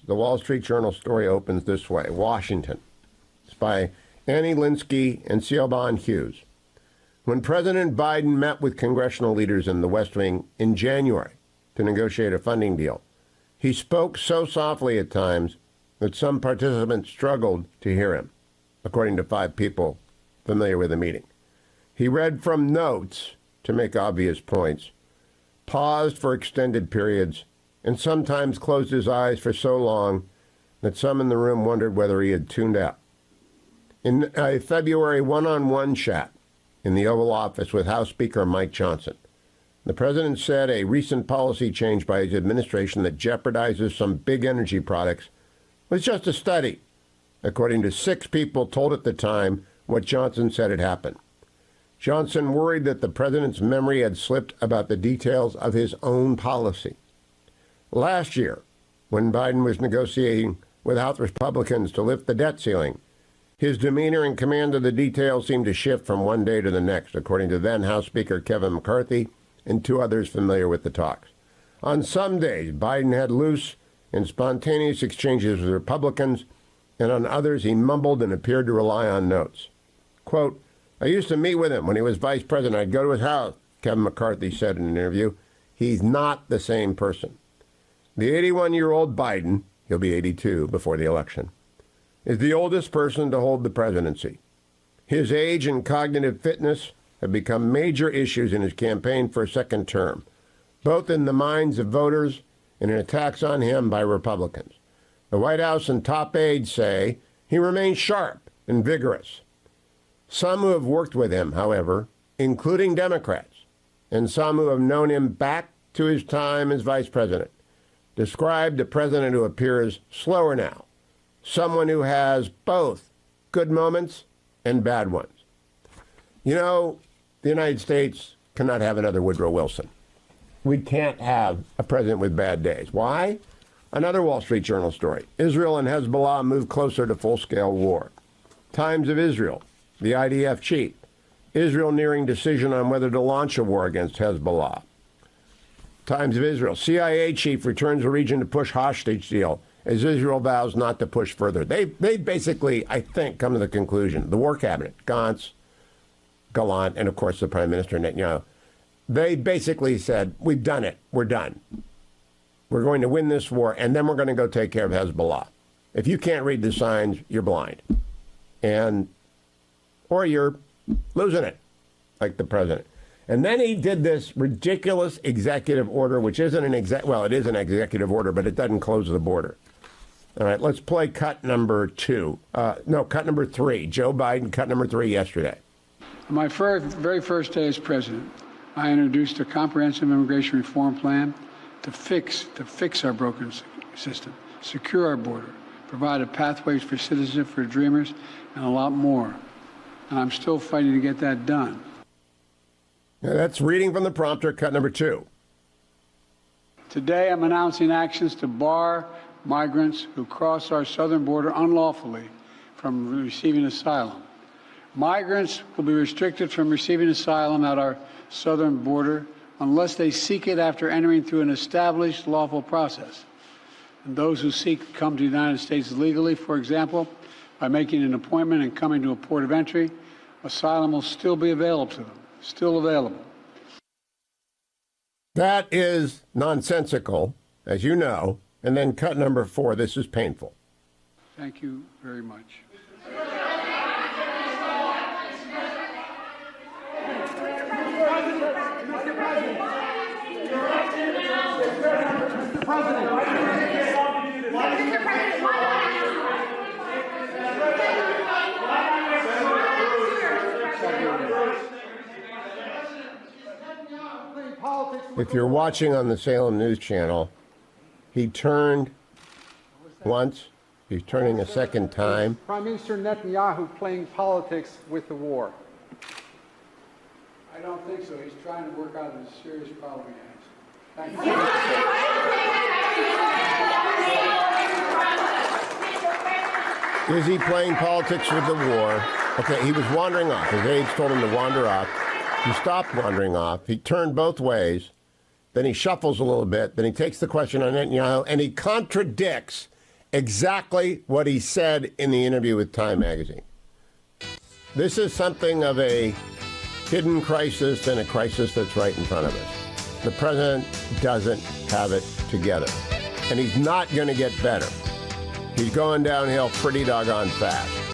The Wall Street Journal story opens this way. Washington. It's by Annie Linsky and Siobhan Hughes. When President Biden met with congressional leaders in the West Wing in January to negotiate a funding deal, he spoke so softly at times that some participants struggled to hear him, according to 5 people familiar with the meeting. He read from notes to make obvious points, paused for extended periods, and sometimes closed his eyes for so long that some in the room wondered whether he had tuned out. In a February one-on-one chat in the Oval Office with House Speaker Mike Johnson, the president said a recent policy change by his administration that jeopardizes some big energy products was just a study, according to 6 people told at the time what Johnson said had happened. Johnson worried that the president's memory had slipped about the details of his own policy. Last year, when Biden was negotiating with House Republicans to lift the debt ceiling, his demeanor and command of the details seemed to shift from one day to the next, according to then House Speaker Kevin McCarthy and 2 others familiar with the talks. On some days, Biden had loose and spontaneous exchanges with Republicans, and on others he mumbled and appeared to rely on notes. Quote, I used to meet with him when he was vice president. I'd go to his house, Kevin McCarthy said in an interview. He's not the same person. The 81-year-old Biden, he'll be 82 before the election, is the oldest person to hold the presidency. His age and cognitive fitness have become major issues in his campaign for a second term, both in the minds of voters and in attacks on him by Republicans. The White House and top aides say he remains sharp and vigorous. Some who have worked with him, however, including Democrats, and some who have known him back to his time as vice president, described a president who appears slower now, someone who has both good moments and bad ones. You know, the United States cannot have another Woodrow Wilson. We can't have a president with bad days. Why? Another Wall Street Journal story. Israel and Hezbollah move closer to full-scale war. Times of Israel. The IDF chief. Israel nearing decision on whether to launch a war against Hezbollah. Times of Israel. CIA chief returns the region to push hostage deal as Israel vows not to push further. They basically, I think, come to the conclusion. The war cabinet, Gantz, Gallant, and of course the Prime Minister Netanyahu, they basically said, we've done it. We're done. We're going to win this war, and then we're going to go take care of Hezbollah. If you can't read the signs, you're blind. Or you're losing it, like the president. And then he did this ridiculous executive order, which isn't an it is an executive order, but it doesn't close the border. All right, let's play cut number 2. Cut number 3. Joe Biden, cut number 3 yesterday. On my very first day as president, I introduced a comprehensive immigration reform plan to fix our broken system, secure our border, provide pathways for citizenship for dreamers, and a lot more. And I'm still fighting to get that done. Now that's reading from the prompter, cut number 2. Today, I'm announcing actions to bar migrants who cross our southern border unlawfully from receiving asylum. Migrants will be restricted from receiving asylum at our southern border unless they seek it after entering through an established lawful process. And those who seek to come to the United States legally, for example, by making an appointment and coming to a port of entry, asylum will still be available to them, still available. That is nonsensical, as you know. And then cut number 4, this is painful. Thank you very much. If you're watching on the Salem News Channel, he turned once. He's turning a second time. Prime Minister Netanyahu playing politics with the war. I don't think so. He's trying to work out a serious problem he has. Thank you. Is he playing politics with the war? Okay, he was wandering off. His aides told him to wander off. He stopped wandering off. He turned both ways. Then he shuffles a little bit. Then he takes the question on Netanyahu, and he contradicts exactly what he said in the interview with Time magazine. This is something of a hidden crisis and a crisis that's right in front of us. The president doesn't have it together, and he's not going to get better. He's going downhill pretty doggone fast.